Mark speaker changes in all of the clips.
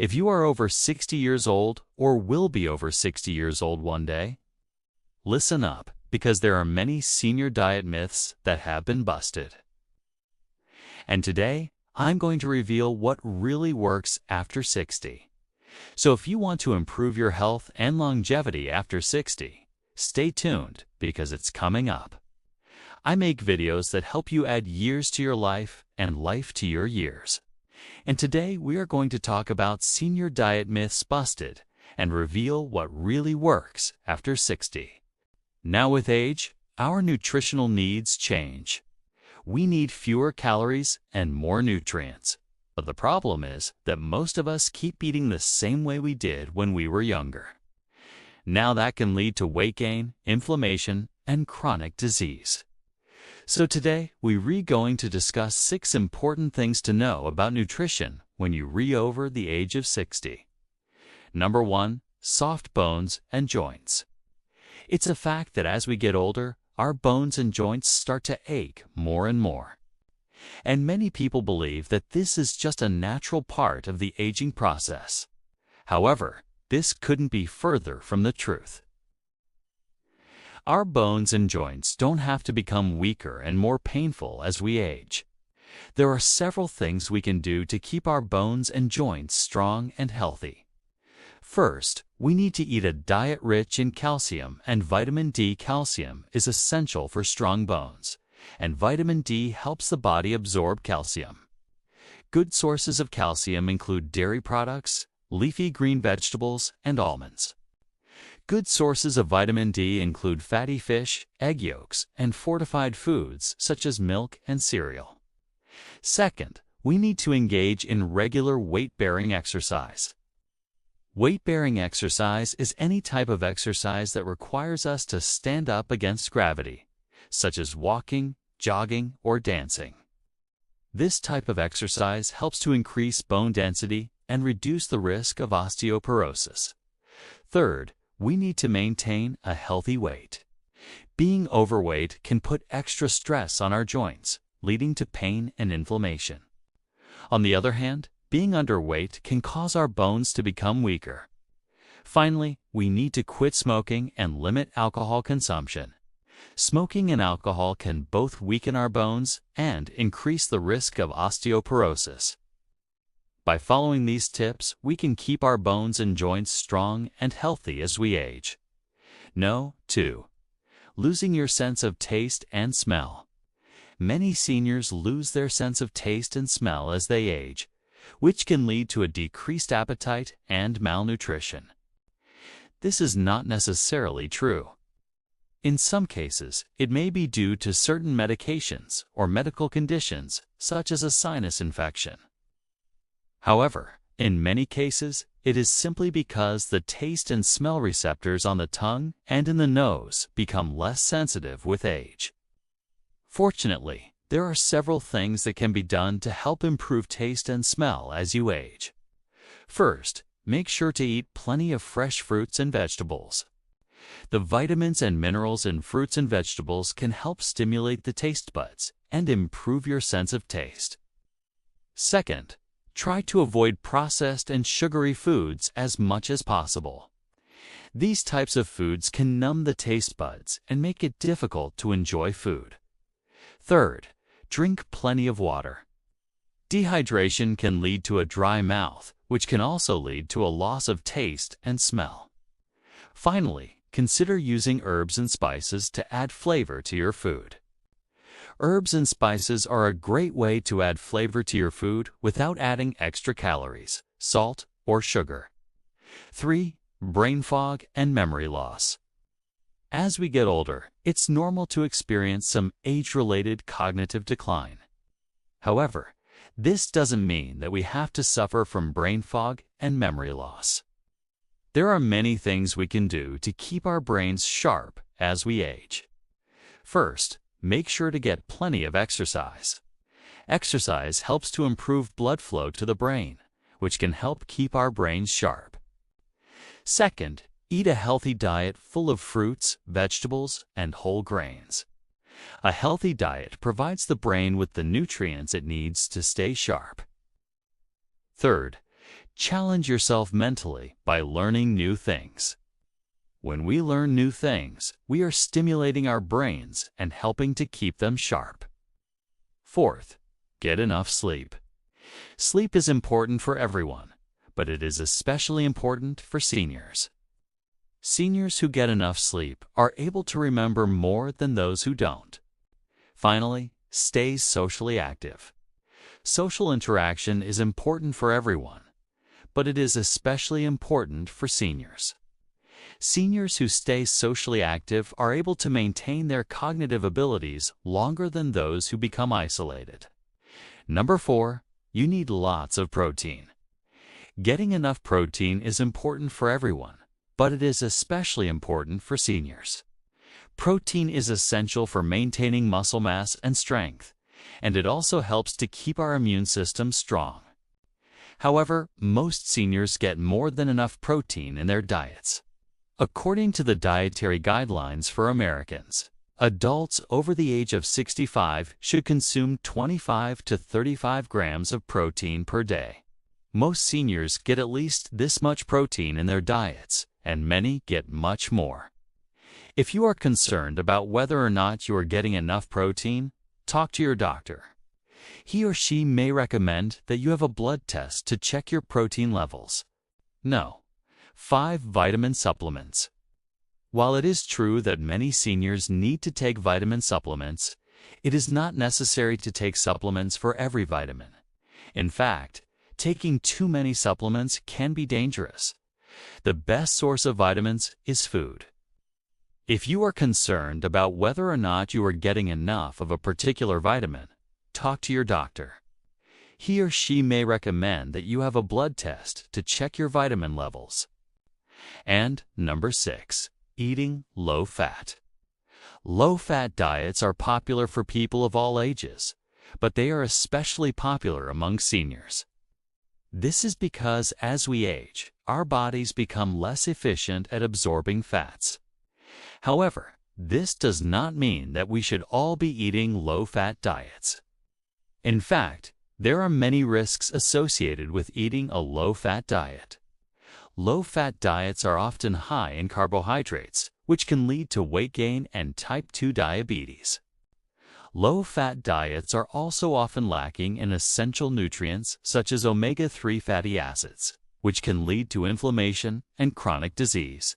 Speaker 1: If you are over 60 years old or will be over 60 years old one day, listen up, because there are many senior diet myths that have been busted. And today, I'm going to reveal what really works after 60. So if you want to improve your health and longevity after 60, stay tuned because it's coming up. I make videos that help you add years to your life and life to your years. And today we are going to talk about senior diet myths busted and reveal what really works after 60. Now with age, our nutritional needs change. We need fewer calories and more nutrients. But the problem is that most of us keep eating the same way we did when we were younger. Now that can lead to weight gain, inflammation, and chronic disease. So today, we're going to discuss 6 important things to know about nutrition when you over the age of 60. Number 1, soft bones and joints. It's a fact that as we get older, our bones and joints start to ache more and more. And many people believe that this is just a natural part of the aging process. However, this couldn't be further from the truth. Our bones and joints don't have to become weaker and more painful as we age. There are several things we can do to keep our bones and joints strong and healthy. First, we need to eat a diet rich in calcium, and vitamin D. Calcium is essential for strong bones, and vitamin D helps the body absorb calcium. Good sources of calcium include dairy products, leafy green vegetables, and almonds. Good sources of vitamin D include fatty fish, egg yolks, and fortified foods such as milk and cereal. Second, we need to engage in regular weight-bearing exercise. Weight-bearing exercise is any type of exercise that requires us to stand up against gravity, such as walking, jogging, or dancing. This type of exercise helps to increase bone density and reduce the risk of osteoporosis. Third, we need to maintain a healthy weight. Being overweight can put extra stress on our joints, leading to pain and inflammation. On the other hand, being underweight can cause our bones to become weaker. Finally, we need to quit smoking and limit alcohol consumption. Smoking and alcohol can both weaken our bones and increase the risk of osteoporosis. By following these tips, we can keep our bones and joints strong and healthy as we age. No. 2. Losing your sense of taste and smell. Many seniors lose their sense of taste and smell as they age, which can lead to a decreased appetite and malnutrition. This is not necessarily true. In some cases, it may be due to certain medications or medical conditions, such as a sinus infection. However, in many cases, it is simply because the taste and smell receptors on the tongue and in the nose become less sensitive with age. Fortunately, there are several things that can be done to help improve taste and smell as you age. First, make sure to eat plenty of fresh fruits and vegetables. The vitamins and minerals in fruits and vegetables can help stimulate the taste buds and improve your sense of taste. Second, try to avoid processed and sugary foods as much as possible. These types of foods can numb the taste buds and make it difficult to enjoy food. Third, drink plenty of water. Dehydration can lead to a dry mouth, which can also lead to a loss of taste and smell. Finally, consider using herbs and spices to add flavor to your food. Herbs and spices are a great way to add flavor to your food without adding extra calories, salt, or sugar. 3. Brain fog and memory loss. As we get older, it's normal to experience some age-related cognitive decline. However, this doesn't mean that we have to suffer from brain fog and memory loss. There are many things we can do to keep our brains sharp as we age. First, make sure to get plenty of exercise. Exercise helps to improve blood flow to the brain, which can help keep our brains sharp. Second, eat a healthy diet full of fruits, vegetables, and whole grains. A healthy diet provides the brain with the nutrients it needs to stay sharp. Third, Challenge yourself mentally by learning new things. When we learn new things, we are stimulating our brains and helping to keep them sharp. Fourth, get enough sleep. Sleep is important for everyone, but it is especially important for seniors. Seniors who get enough sleep are able to remember more than those who don't. Finally, stay socially active. Social interaction is important for everyone, but it is especially important for seniors. Seniors who stay socially active are able to maintain their cognitive abilities longer than those who become isolated. Number 4, you need lots of protein. Getting enough protein is important for everyone, but it is especially important for seniors. Protein is essential for maintaining muscle mass and strength, and it also helps to keep our immune system strong. However, most seniors get more than enough protein in their diets. According to the Dietary Guidelines for Americans, adults over the age of 65 should consume 25 to 35 grams of protein per day. Most seniors get at least this much protein in their diets, and many get much more. If you are concerned about whether or not you are getting enough protein, talk to your doctor. He or she may recommend that you have a blood test to check your protein levels. No. 5 vitamin supplements. While it is true that many seniors need to take vitamin supplements, it is not necessary to take supplements for every vitamin. In fact, taking too many supplements can be dangerous. The best source of vitamins is food. If you are concerned about whether or not you are getting enough of a particular vitamin, talk to your doctor. He or she may recommend that you have a blood test to check your vitamin levels. And number 6, eating low-fat. Low-fat diets are popular for people of all ages, but they are especially popular among seniors. This is because as we age, our bodies become less efficient at absorbing fats. However, this does not mean that we should all be eating low-fat diets. In fact, there are many risks associated with eating a low-fat diet. Low-fat diets are often high in carbohydrates, which can lead to weight gain and type 2 diabetes. Low-fat diets are also often lacking in essential nutrients such as omega-3 fatty acids, which can lead to inflammation and chronic disease.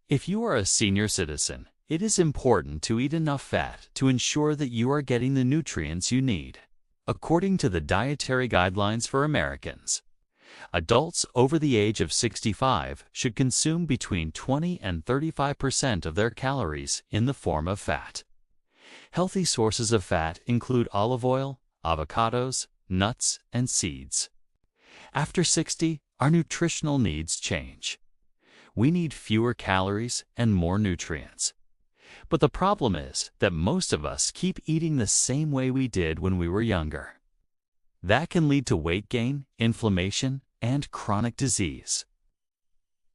Speaker 1: If you are a senior citizen, it is important to eat enough fat to ensure that you are getting the nutrients you need. According to the Dietary Guidelines for Americans, adults over the age of 65 should consume between 20 and 35% of their calories in the form of fat. Healthy sources of fat include olive oil, avocados, nuts, and seeds. After 60, our nutritional needs change. We need fewer calories and more nutrients. But the problem is that most of us keep eating the same way we did when we were younger. That can lead to weight gain, inflammation, and chronic disease.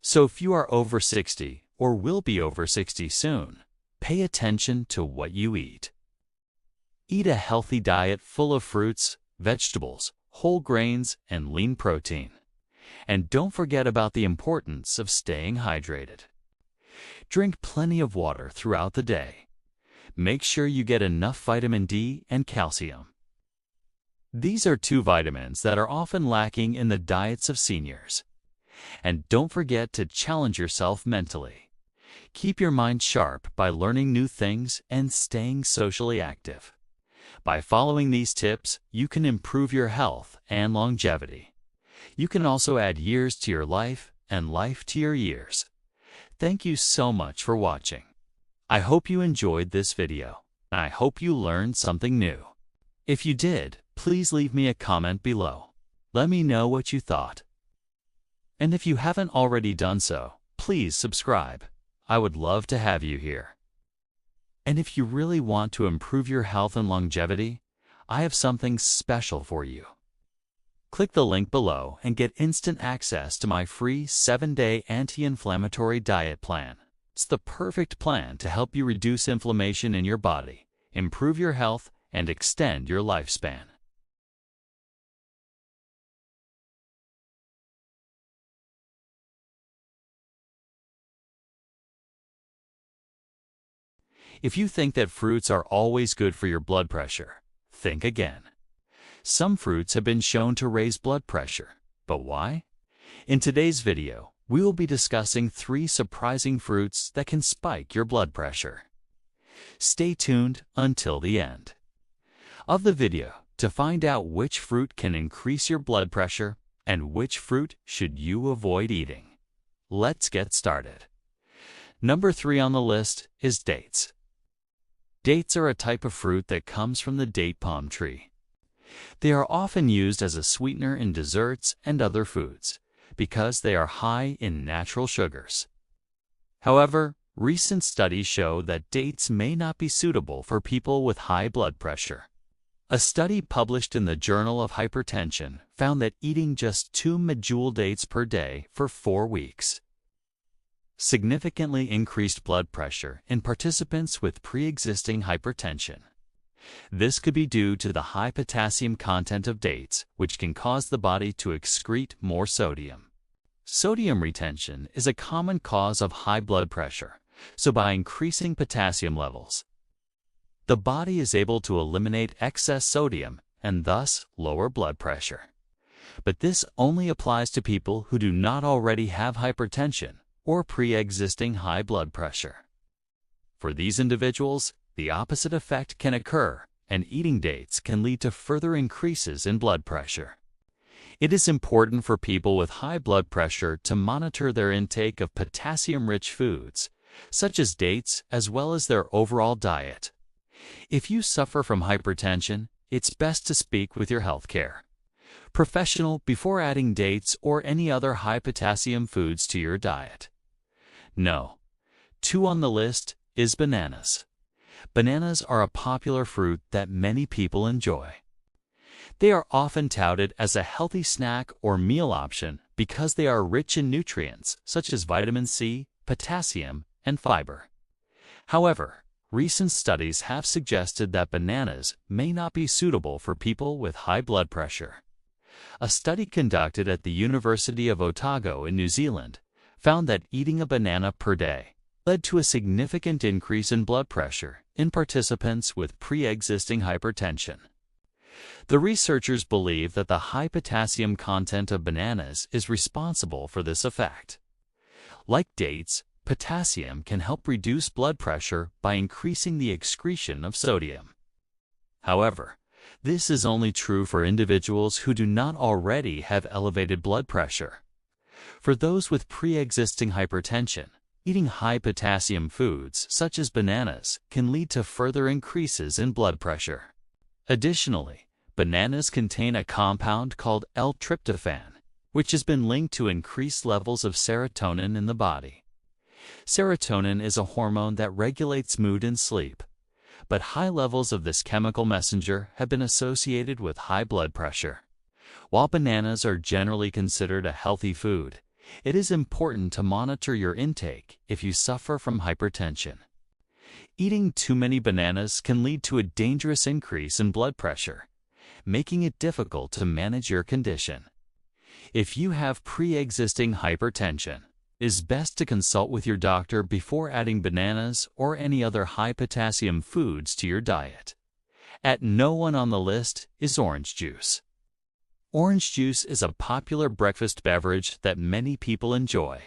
Speaker 1: So if you are over 60 or will be over 60 soon, pay attention to what you eat. Eat a healthy diet full of fruits, vegetables, whole grains, and lean protein. And don't forget about the importance of staying hydrated. Drink plenty of water throughout the day. Make sure you get enough vitamin D and calcium. These are 2 vitamins that are often lacking in the diets of seniors. And don't forget to challenge yourself mentally. Keep your mind sharp by learning new things and staying socially active. By following these tips, you can improve your health and longevity. You can also add years to your life and life to your years. Thank you so much for watching. I hope you enjoyed this video, and I hope you learned something new. If you did, please leave me a comment below. Let me know what you thought. And if you haven't already done so, please subscribe. I would love to have you here. And if you really want to improve your health and longevity, I have something special for you. Click the link below and get instant access to my free 7-day anti-inflammatory diet plan. It's the perfect plan to help you reduce inflammation in your body, improve your health, and extend your lifespan. If you think that fruits are always good for your blood pressure, think again. Some fruits have been shown to raise blood pressure, but why? In today's video, we will be discussing 3 surprising fruits that can spike your blood pressure. Stay tuned until the end of the video to find out which fruit can increase your blood pressure and which fruit should you avoid eating. Let's get started. Number 3 on the list is dates. Dates are a type of fruit that comes from the date palm tree. They are often used as a sweetener in desserts and other foods because they are high in natural sugars. However, recent studies show that dates may not be suitable for people with high blood pressure. A study published in the Journal of Hypertension found that eating just 2 medjool dates per day for 4 weeks significantly increased blood pressure in participants with pre-existing hypertension. This could be due to the high potassium content of dates, which can cause the body to excrete more sodium. Sodium retention is a common cause of high blood pressure, so by increasing potassium levels, the body is able to eliminate excess sodium and thus lower blood pressure. But this only applies to people who do not already have hypertension or pre-existing high blood pressure. For these individuals, the opposite effect can occur, and eating dates can lead to further increases in blood pressure. It is important for people with high blood pressure to monitor their intake of potassium-rich foods, such as dates, as well as their overall diet. If you suffer from hypertension, it's best to speak with your healthcare professional before adding dates or any other high potassium foods to your diet. No. 2 on the list is bananas. Bananas are a popular fruit that many people enjoy. They are often touted as a healthy snack or meal option because they are rich in nutrients such as vitamin C, potassium, and fiber. However, recent studies have suggested that bananas may not be suitable for people with high blood pressure. A study conducted at the University of Otago in New Zealand found that eating a banana per day led to a significant increase in blood pressure in participants with pre-existing hypertension. The researchers believe that the high potassium content of bananas is responsible for this effect. Like dates, potassium can help reduce blood pressure by increasing the excretion of sodium. However, this is only true for individuals who do not already have elevated blood pressure. For those with pre-existing hypertension, eating high potassium foods such as bananas can lead to further increases in blood pressure. Additionally, bananas contain a compound called L-tryptophan, which has been linked to increased levels of serotonin in the body. Serotonin is a hormone that regulates mood and sleep, but high levels of this chemical messenger have been associated with high blood pressure. While bananas are generally considered a healthy food, it is important to monitor your intake if you suffer from hypertension. Eating too many bananas can lead to a dangerous increase in blood pressure, making it difficult to manage your condition. If you have pre-existing hypertension, it is best to consult with your doctor before adding bananas or any other high potassium foods to your diet. At no 1 on the list is orange juice. Orange juice is a popular breakfast beverage that many people enjoy.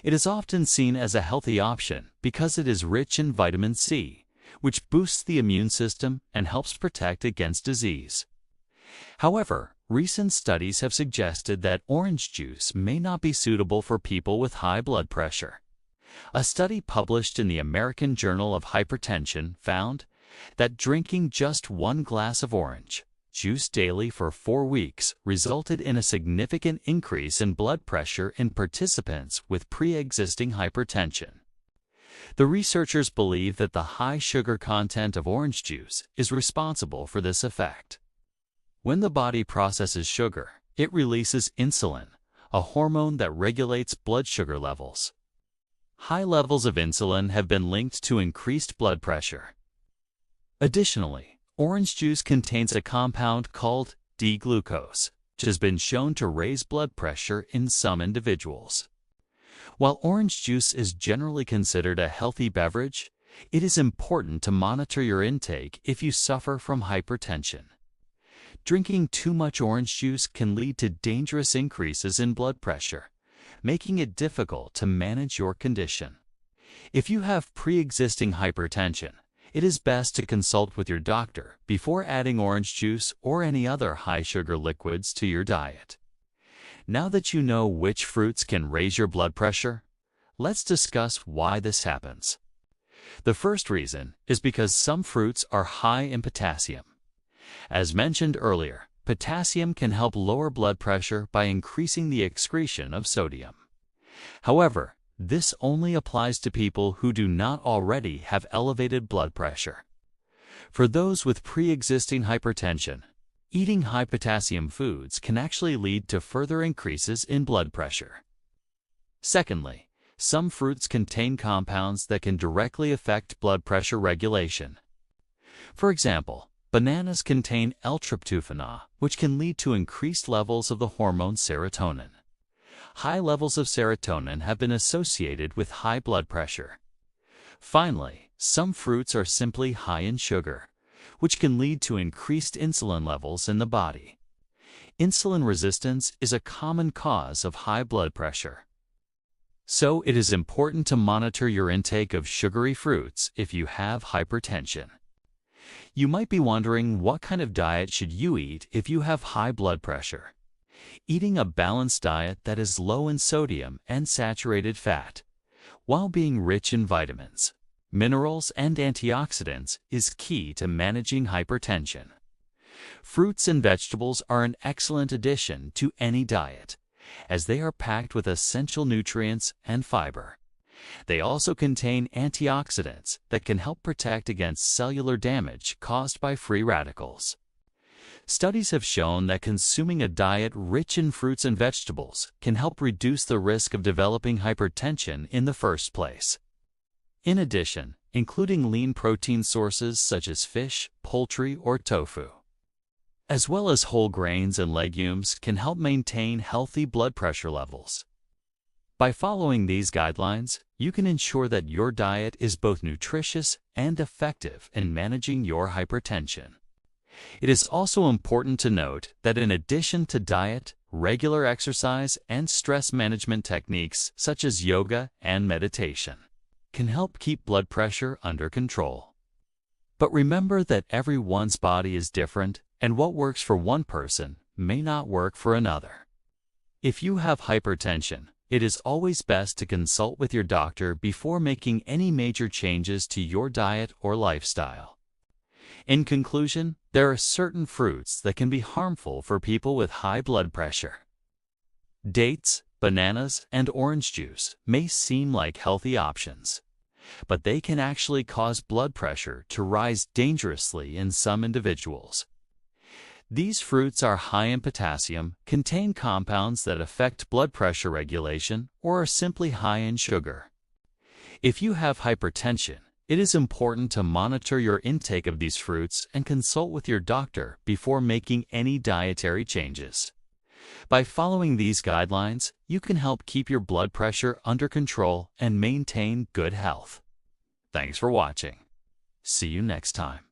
Speaker 1: It is often seen as a healthy option because it is rich in vitamin C, which boosts the immune system and helps protect against disease. However, recent studies have suggested that orange juice may not be suitable for people with high blood pressure. A study published in the American Journal of Hypertension found that drinking just 1 glass of orange juice daily for 4 weeks resulted in a significant increase in blood pressure in participants with pre-existing hypertension. The researchers believe that the high sugar content of orange juice is responsible for this effect. When the body processes sugar, it releases insulin, a hormone that regulates blood sugar levels. High levels of insulin have been linked to increased blood pressure. Additionally, orange juice contains a compound called D-glucose, which has been shown to raise blood pressure in some individuals. While orange juice is generally considered a healthy beverage, It is important to monitor your intake if you suffer from hypertension. Drinking too much orange juice can lead to dangerous increases in blood pressure, making it difficult to manage your condition. If you have pre-existing hypertension, it is best to consult with your doctor before adding orange juice or any other high-sugar liquids to your diet. Now that you know which fruits can raise your blood pressure, let's discuss why this happens. The first reason is because some fruits are high in potassium. As mentioned earlier, potassium can help lower blood pressure by increasing the excretion of sodium. However, this only applies to people who do not already have elevated blood pressure. For those with pre-existing hypertension, eating high potassium foods can actually lead to further increases in blood pressure. Secondly, some fruits contain compounds that can directly affect blood pressure regulation. For example, bananas contain L-tryptophan, which can lead to increased levels of the hormone serotonin. High levels of serotonin have been associated with high blood pressure. Finally, some fruits are simply high in sugar, which can lead to increased insulin levels in the body. Insulin resistance is a common cause of high blood pressure. So it is important to monitor your intake of sugary fruits if you have hypertension. You might be wondering, what kind of diet should you eat if you have high blood pressure? Eating a balanced diet that is low in sodium and saturated fat, while being rich in vitamins, minerals, and antioxidants is key to managing hypertension. Fruits and vegetables are an excellent addition to any diet, as they are packed with essential nutrients and fiber. They also contain antioxidants that can help protect against cellular damage caused by free radicals. Studies have shown that consuming a diet rich in fruits and vegetables can help reduce the risk of developing hypertension in the first place. In addition, including lean protein sources such as fish, poultry, or tofu, as well as whole grains and legumes, can help maintain healthy blood pressure levels. By following these guidelines, you can ensure that your diet is both nutritious and effective in managing your hypertension. It is also important to note that in addition to diet, regular exercise and stress management techniques such as yoga and meditation can help keep blood pressure under control. But remember that everyone's body is different, and what works for one person may not work for another. If you have hypertension, it is always best to consult with your doctor before making any major changes to your diet or lifestyle. In conclusion, there are certain fruits that can be harmful for people with high blood pressure. Dates, bananas, and orange juice may seem like healthy options, but they can actually cause blood pressure to rise dangerously in some individuals. These fruits are high in potassium, contain compounds that affect blood pressure regulation, or are simply high in sugar. If you have hypertension, it is important to monitor your intake of these fruits and consult with your doctor before making any dietary changes. By following these guidelines, you can help keep your blood pressure under control and maintain good health. Thanks for watching. See you next time.